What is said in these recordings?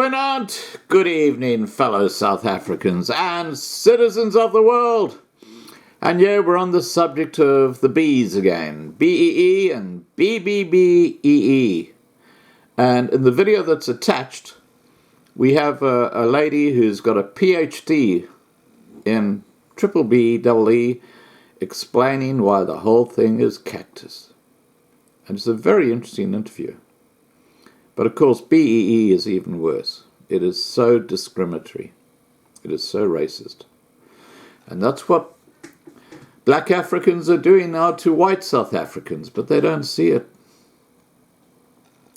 Goeienaand, good evening, fellow South Africans and citizens of the world. And yeah, we're on the subject of the B's again, BEE and BBBEE. And in the video that's attached, we have a lady who's got a PhD in BBBEE explaining why the whole thing is cactus. And it's a very interesting interview. But of course, BEE is even worse. It is so discriminatory. It is so racist. And that's what black Africans are doing now to white South Africans, but they don't see it.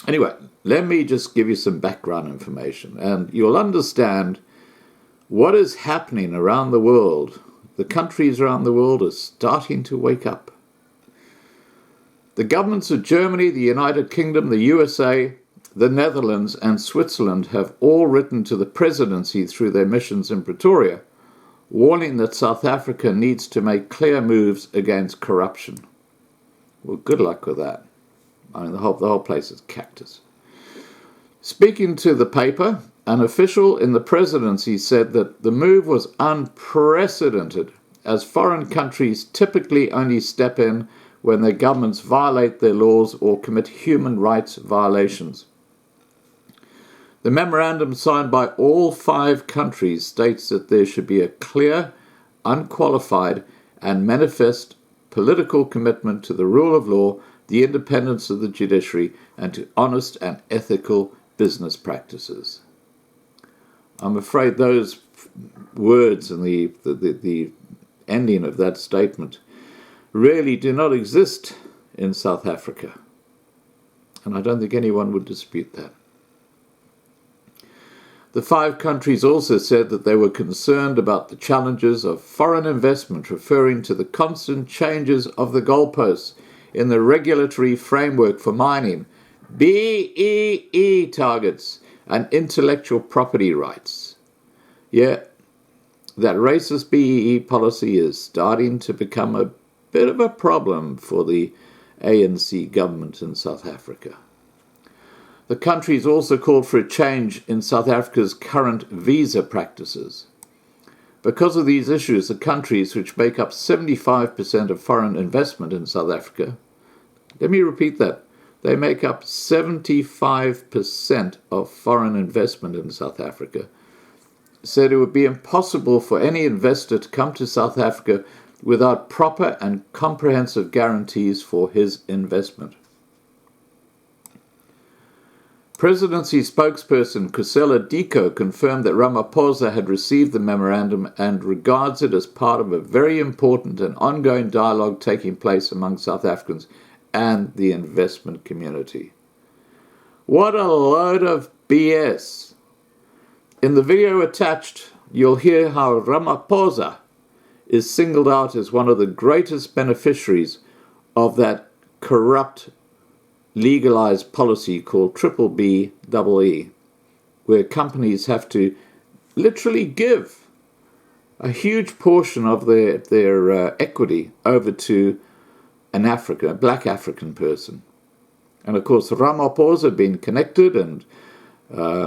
Anyway, let me just give you some background information, and you'll understand what is happening around the world. The countries around the world are starting to wake up. The governments of Germany, the United Kingdom, the USA, the Netherlands and Switzerland have all written to the presidency through their missions in Pretoria, warning that South Africa needs to make clear moves against corruption. Well, good luck with that. I mean, the whole place is cactus. Speaking to the paper, an official in the presidency said that the move was unprecedented, as foreign countries typically only step in when their governments violate their laws or commit human rights violations. The memorandum signed by all 5 countries states that there should be a clear, unqualified, and manifest political commitment to the rule of law, the independence of the judiciary, and to honest and ethical business practices. I'm afraid those words and the ending of that statement really do not exist in South Africa. And I don't think anyone would dispute that. The 5 countries also said that they were concerned about the challenges of foreign investment, referring to the constant changes of the goalposts in the regulatory framework for mining, BEE targets, and intellectual property rights. Yeah, that racist BEE policy is starting to become a bit of a problem for the ANC government in South Africa. The countries also called for a change in South Africa's current visa practices. Because of these issues, the countries which make up 75% of foreign investment in South Africa, let me repeat that, they make up 75% of foreign investment in South Africa, said it would be impossible for any investor to come to South Africa without proper and comprehensive guarantees for his investment. Presidency spokesperson Kusela Diko confirmed that Ramaphosa had received the memorandum and regards it as part of a very important and ongoing dialogue taking place among South Africans and the investment community. What a load of BS. In the video attached, you'll hear how Ramaphosa is singled out as one of the greatest beneficiaries of that corrupt legalized policy called BBBEE, where companies have to literally give a huge portion of their equity over to a black African person. And of course, Ramaphosa, being connected and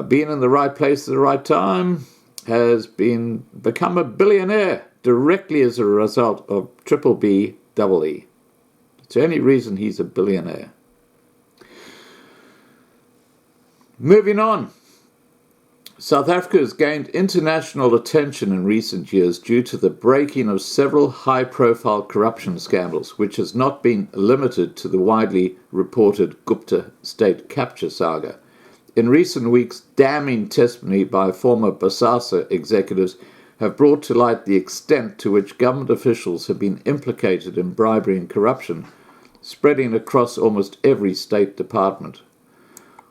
being in the right place at the right time, has become a billionaire directly as a result of BBBEE. It's the only reason he's a billionaire. Moving on, South Africa has gained international attention in recent years due to the breaking of several high-profile corruption scandals, which has not been limited to the widely reported Gupta state capture saga. In recent weeks, damning testimony by former Bosasa executives have brought to light the extent to which government officials have been implicated in bribery and corruption, spreading across almost every state department.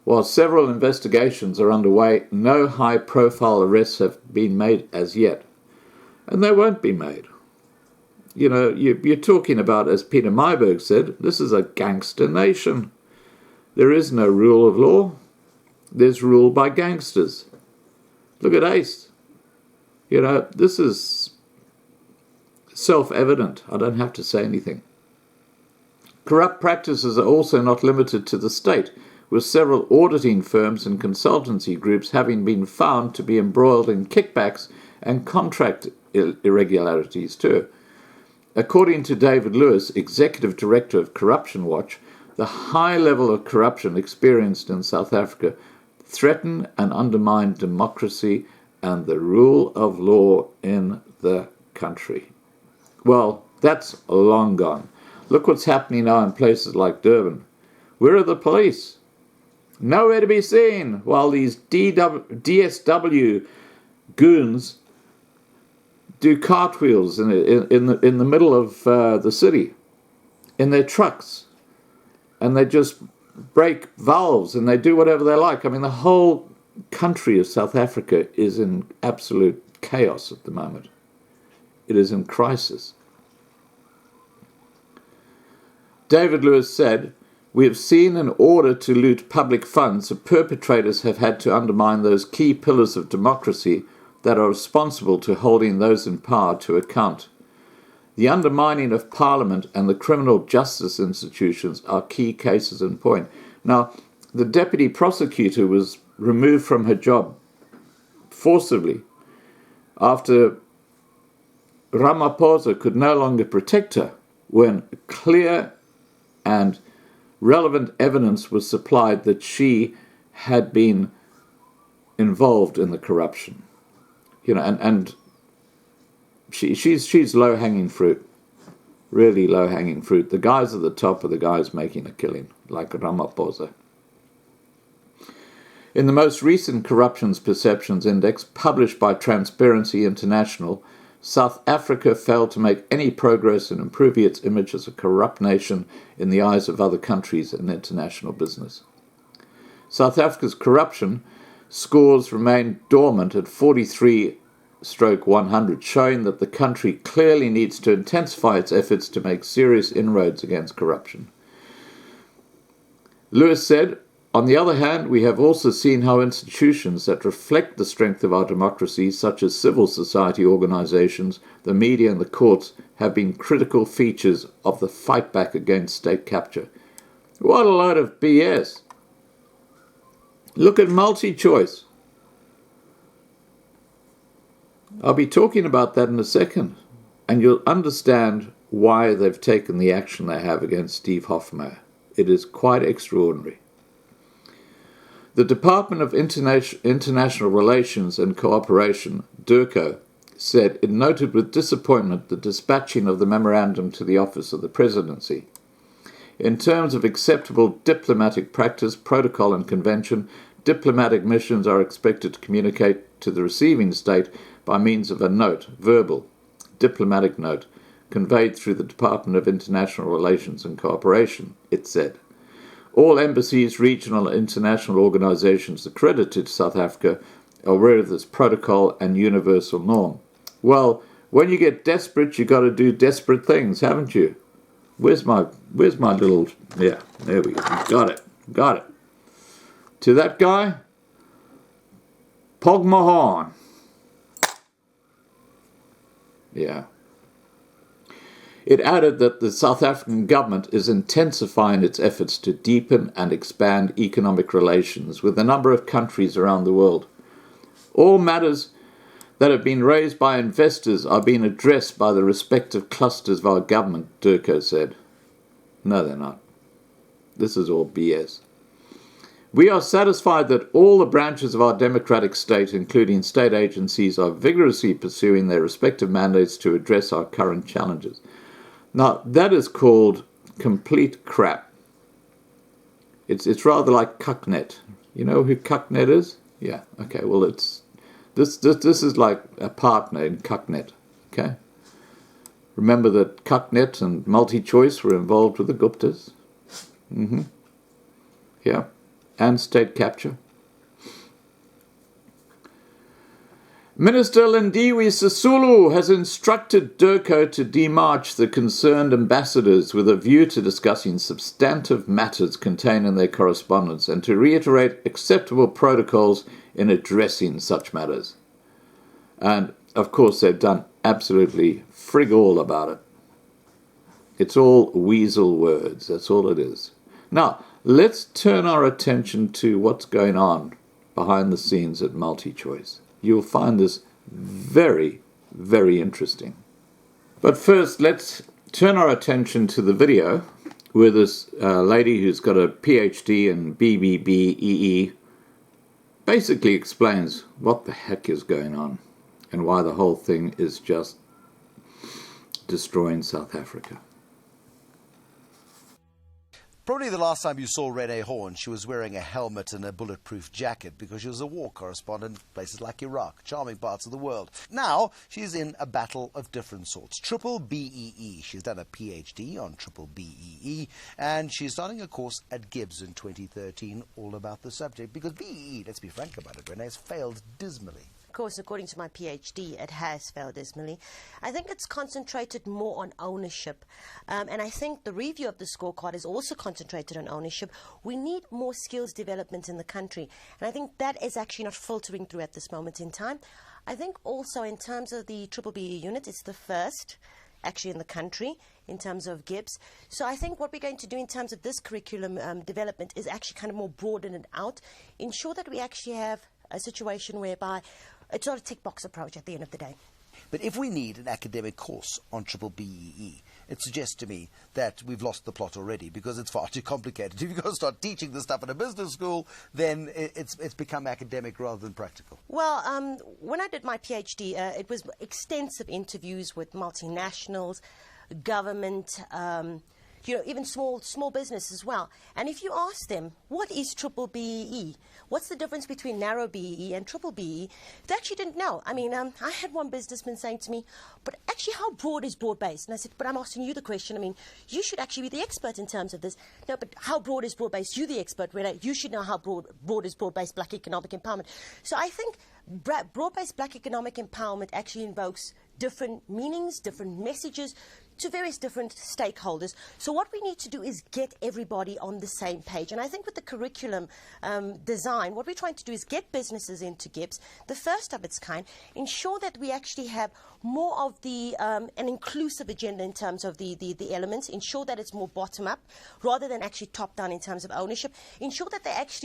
While several investigations are underway, no high-profile arrests have been made as yet. And they won't be made. You know, you're talking about, as Peter Myberg said, this is a gangster nation. There is no rule of law. There's rule by gangsters. Look at Ace. You know, this is self-evident. I don't have to say anything. Corrupt practices are also not limited to the state, with several auditing firms and consultancy groups having been found to be embroiled in kickbacks and contract irregularities too. According to David Lewis, Executive Director of Corruption Watch, the high level of corruption experienced in South Africa threaten and undermine democracy and the rule of law in the country. Well, that's long gone. Look what's happening now in places like Durban. Where are the police? Nowhere to be seen, while these DSW goons do cartwheels in the middle of the city in their trucks, and they just break valves and they do whatever they like. I mean, the whole country of South Africa is in absolute chaos at the moment. It is in crisis. David Lewis said, "We have seen in order to loot public funds, the perpetrators have had to undermine those key pillars of democracy that are responsible to holding those in power to account. The undermining of Parliament and the criminal justice institutions are key cases in point." Now, the deputy prosecutor was removed from her job forcibly after Ramaphosa could no longer protect her when clear and relevant evidence was supplied that she had been involved in the corruption. And she's low-hanging fruit, really low-hanging fruit. The guys at the top are the guys making a killing, like Ramaphosa. In the most recent Corruptions Perceptions Index, published by Transparency International, South Africa failed to make any progress in improving its image as a corrupt nation in the eyes of other countries and international business. South Africa's corruption scores remain dormant at 43/100, showing that the country clearly needs to intensify its efforts to make serious inroads against corruption. Lewis said, "On the other hand, we have also seen how institutions that reflect the strength of our democracy, such as civil society organizations, the media and the courts, have been critical features of the fight back against state capture." What a load of BS. Look at Multichoice. I'll be talking about that in a second, and you'll understand why they've taken the action they have against Steve Hofmeyr. It is quite extraordinary. The Department of International Relations and Cooperation, DIRCO, said it noted with disappointment the dispatching of the memorandum to the Office of the Presidency. In terms of acceptable diplomatic practice, protocol and convention, diplomatic missions are expected to communicate to the receiving state by means of a note, verbal, diplomatic note, conveyed through the Department of International Relations and Cooperation, it said. All embassies, regional and international organizations accredited to South Africa are aware of this protocol and universal norm. Well, when you get desperate, you got to do desperate things, haven't you? Where's my little... Yeah, there we go. Got it. To that guy, Pog my horn. Yeah. It added that the South African government is intensifying its efforts to deepen and expand economic relations with a number of countries around the world. All matters that have been raised by investors are being addressed by the respective clusters of our government, DIRCO said. No, they're not. This is all BS. We are satisfied that all the branches of our democratic state, including state agencies, are vigorously pursuing their respective mandates to address our current challenges. Now, that is called complete crap. It's rather like Cucknet. You know who Cucknet is? Yeah, okay, well, it's this is like a partner in Cucknet, okay? Remember that Cucknet and Multichoice were involved with the Guptas? Yeah, and state capture. Minister Lindiwe Sisulu has instructed DIRCO to demarch the concerned ambassadors with a view to discussing substantive matters contained in their correspondence and to reiterate acceptable protocols in addressing such matters. And, of course, they've done absolutely frig all about it. It's all weasel words, that's all it is. Now, let's turn our attention to what's going on behind the scenes at Multichoice. You'll find this very, very interesting. But first, let's turn our attention to the video where this lady who's got a PhD in BBBEE basically explains what the heck is going on and why the whole thing is just destroying South Africa. Probably the last time you saw Renee Horn, she was wearing a helmet and a bulletproof jacket because she was a war correspondent in places like Iraq, charming parts of the world. Now, she's in a battle of different sorts. Triple BEE. She's done a PhD on Triple BEE, and she's starting a course at Gibbs in 2013 all about the subject, because BEE, let's be frank about it, Renee, has failed dismally. Of course, according to my PhD, it has failed dismally. I think it's concentrated more on ownership. And I think the review of the scorecard is also concentrated on ownership. We need more skills development in the country. And I think that is actually not filtering through at this moment in time. I think also in terms of the Triple BE unit, it's the first actually in the country in terms of Gibbs. So I think what we're going to do in terms of this curriculum development is actually kind of more broaden it out, ensure that we actually have a situation whereby it's not a tick box approach at the end of the day. But if we need an academic course on Triple BEE, it suggests to me that we've lost the plot already, because it's far too complicated. If you've got to start teaching this stuff in a business school, then it's become academic rather than practical. Well, when I did my PhD, it was extensive interviews with multinationals, government, even small business as well. And if you ask them, what is Triple BEE? What's the difference between narrow BEE and Triple BEE? They actually didn't know. I mean, I had one businessman saying to me, but actually how broad is broad-based? And I said, but I'm asking you the question. I mean, you should actually be the expert in terms of this. No, but how broad is broad-based? You're the expert, Renee. You should know how broad is broad-based black economic empowerment. So I think broad-based black economic empowerment actually invokes different meanings, different messages to various different stakeholders. So what we need to do is get everybody on the same page. And I think with the curriculum design, what we're trying to do is get businesses into Gibbs, the first of its kind, ensure that we actually have more of the an inclusive agenda in terms of the elements, ensure that it's more bottom-up rather than actually top-down in terms of ownership, ensure that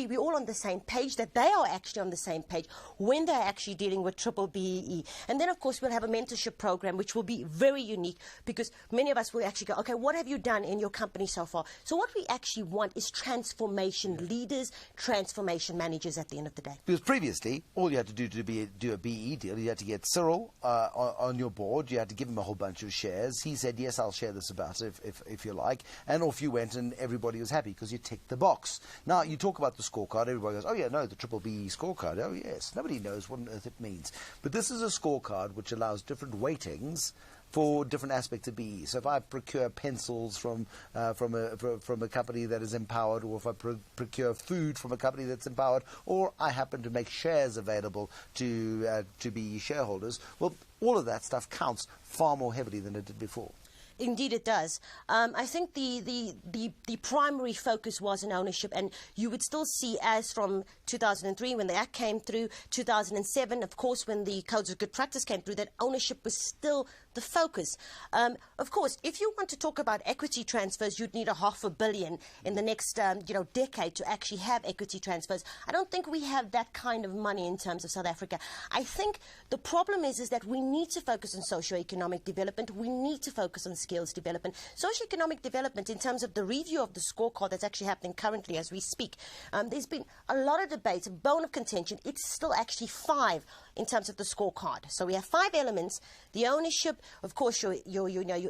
we're all on the same page, that they are actually on the same page when they're actually dealing with Triple BEE. And then, of course, we'll have a mentorship program which will be very unique, because many of us will actually go, okay, what have you done in your company so far? So what we actually want is transformation leaders, transformation managers at the end of the day. Because previously, all you had to do do a BE deal, you had to get Cyril on your board, you had to give him a whole bunch of shares. He said, yes, I'll share this about it if you like. And off you went, and everybody was happy because you ticked the box. Now, you talk about the scorecard, everybody goes, oh yeah, no, the Triple BE scorecard, oh yes. Nobody knows what on earth it means. But this is a scorecard which allows different weightings for different aspects of BE. So if I procure pencils from a company that is empowered, or if I procure food from a company that's empowered, or I happen to make shares available to BE shareholders, well, all of that stuff counts far more heavily than it did before. Indeed, it does. I think the primary focus was in ownership, and you would still see, as from 2003 when the Act came through, 2007, of course, when the Codes of Good Practice came through, that ownership was still the focus. Of course, if you want to talk about equity transfers, you'd need $500 million in the next decade to actually have equity transfers. I don't think we have that kind of money in terms of South Africa. I think the problem is that we need to focus on socio-economic development. We need to focus on skills development. Socio-economic development, in terms of the review of the scorecard that's actually happening currently as we speak, there's been a lot of debate, a bone of contention. It's still actually 5 in terms of the scorecard. So we have 5 elements: the ownership, of course, your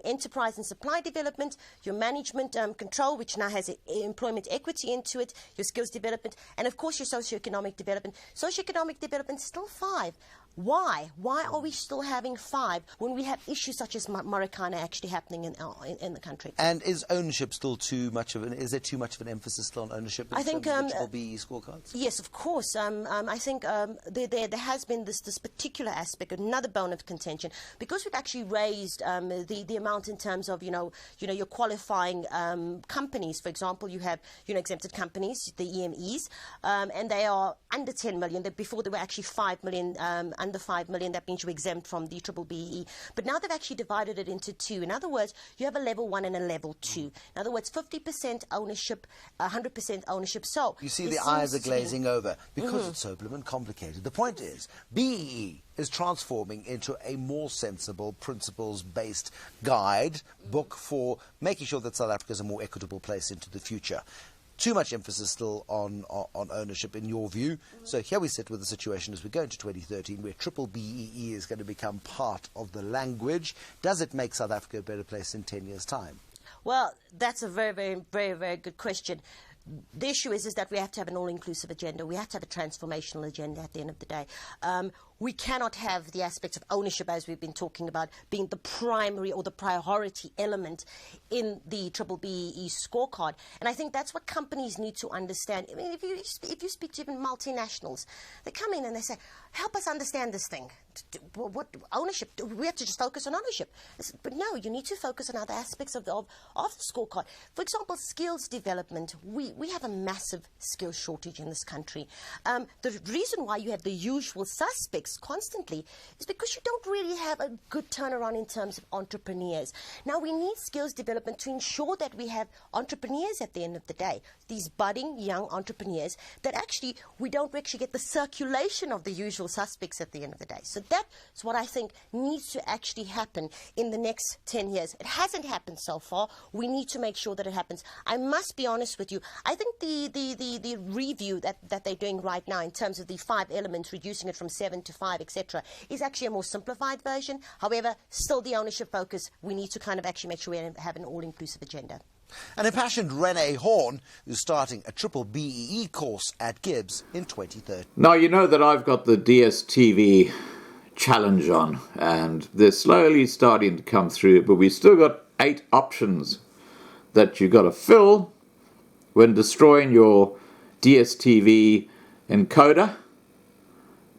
enterprise and supply development, your management control, which now has employment equity into it, your skills development, and of course your socio-economic development. Socio-economic development still 5. Why? Why are we still having 5 when we have issues such as Marikana actually happening in the country? And is ownership still too much of is there too much of an emphasis still on ownership in terms of the Triple BE scorecards? Yes, of course. I think there has been this particular aspect, another bone of contention, because we've actually raised the amount in terms of your qualifying companies. For example, you have exempted companies, the EMEs, and they are under 10 million. Before they were actually 5 million under 5 million, that means you're exempt from the triple BEE. But now they've actually divided it into two. In other words, you have a level 1 and a level 2. In other words, 50% ownership, 100% ownership. So you see, the eyes are glazing over because it's so blooming complicated. The point is, BEE is transforming into a more sensible, principles-based guide book for making sure that South Africa is a more equitable place into the future. Too much emphasis still on ownership, in your view. So here we sit with the situation as we go into 2013, where triple BEE is going to become part of the language. Does it make South Africa a better place in 10 years' time? Well, that's a very, very, very, very good question. The issue is that we have to have an all-inclusive agenda. We have to have a transformational agenda at the end of the day. We cannot have the aspects of ownership, as we've been talking about, being the primary or the priority element in the triple BEE scorecard. And I think that's what companies need to understand. I mean, if you speak to even multinationals, they come in and they say, help us understand this thing. What ownership? We have to just focus on ownership. But no, you need to focus on other aspects of the scorecard. For example, skills development. We have a massive skills shortage in this country. The reason why you have the usual suspects constantly is because you don't really have a good turnaround in terms of entrepreneurs. Now, we need skills development to ensure that we have entrepreneurs at the end of the day, these budding young entrepreneurs, that actually we don't actually get the circulation of the usual suspects at the end of the day. So that's what I think needs to actually happen in the next 10 years. It hasn't happened so far. We need to make sure that it happens. I must be honest with you. I think the review that they're doing right now in terms of the 5 elements, reducing it from 7 to 5, etc., is actually a more simplified version. However, still the ownership focus, we need to kind of actually make sure we have an all-inclusive agenda. An impassioned Renee Horn, who's starting a triple BEE course at Gibbs in 2030. Now, you know that I've got the DSTV challenge on, and they're slowly starting to come through, but we've still got 8 options that you've got to fill when destroying your DSTV encoder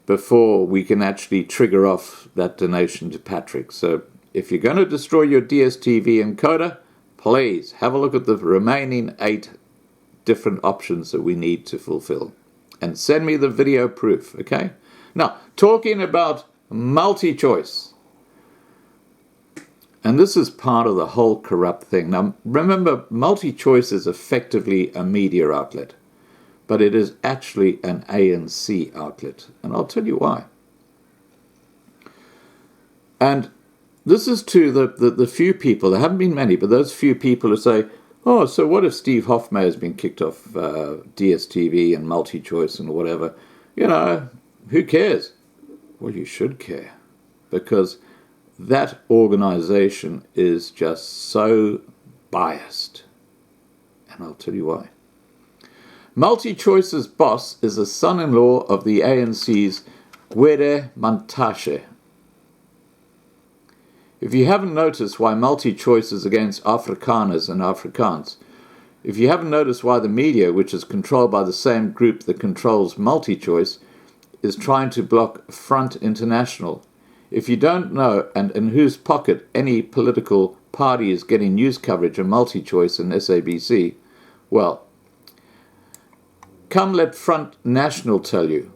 before we can actually trigger off that donation to Patrick. So if you're going to destroy your DSTV encoder, please have a look at the remaining 8 different options that we need to fulfill and send me the video proof, okay? Now, talking about Multichoice, and this is part of the whole corrupt thing. Now, remember, Multichoice is effectively a media outlet, but it is actually an ANC outlet, and I'll tell you why. And this is to the few people, there haven't been many, but those few people who say, oh, so what if Steve Hofmeyr has been kicked off DSTV and Multichoice and whatever? You know, who cares? Well, you should care, because that organization is just so biased. And I'll tell you why. Multichoice's boss is the son-in-law of the ANC's Gwede Mantashe. If you haven't noticed why Multichoice is against Afrikaners and Afrikaans, if you haven't noticed why the media, which is controlled by the same group that controls Multichoice, is trying to block Front International, if you don't know and in whose pocket any political party is getting news coverage of Multichoice and SABC, well, come let Front National tell you.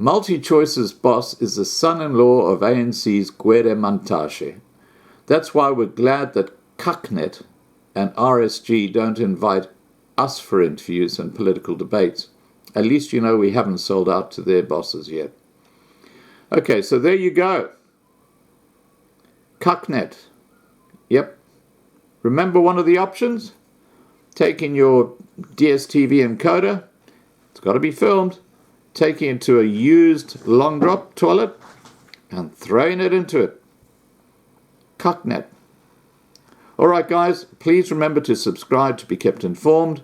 Multichoice's boss is the son-in-law of ANC's Gwede Mantashe. That's why we're glad that Kaknet and RSG don't invite us for interviews and political debates. At least you know we haven't sold out to their bosses yet. Okay, so there you go. Kaknet. Yep. Remember one of the options? Taking your DSTV encoder, it's got to be filmed, taking it to a used long drop toilet and throwing it into it. Kaknet. All right, guys, please remember to subscribe to be kept informed.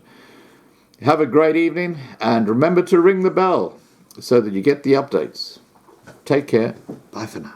Have a great evening, and remember to ring the bell so that you get the updates. Take care. Bye for now.